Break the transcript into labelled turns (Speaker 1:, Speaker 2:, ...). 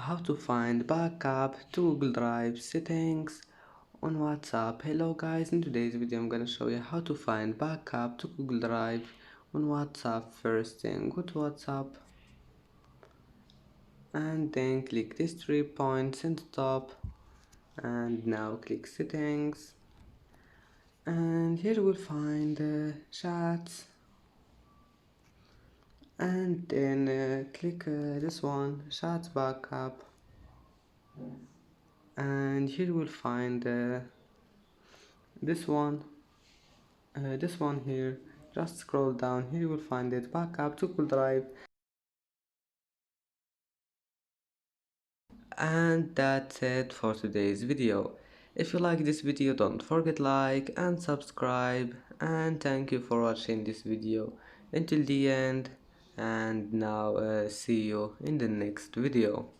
Speaker 1: how to find backup to Google Drive settings on WhatsApp. Hello guys, in today's video I'm gonna show you how to find backup to Google Drive on WhatsApp. First thing, go to WhatsApp and then click these 3 points in the top, and now click settings, and here we'll find chats, and then click this one, chat backup, and here we'll find this one here. Just scroll down, here you will find it, backup to Google Drive. And that's it for today's video. If you like this video, don't forget like and subscribe, and thank you for watching this video until the end. And now see you in the next video.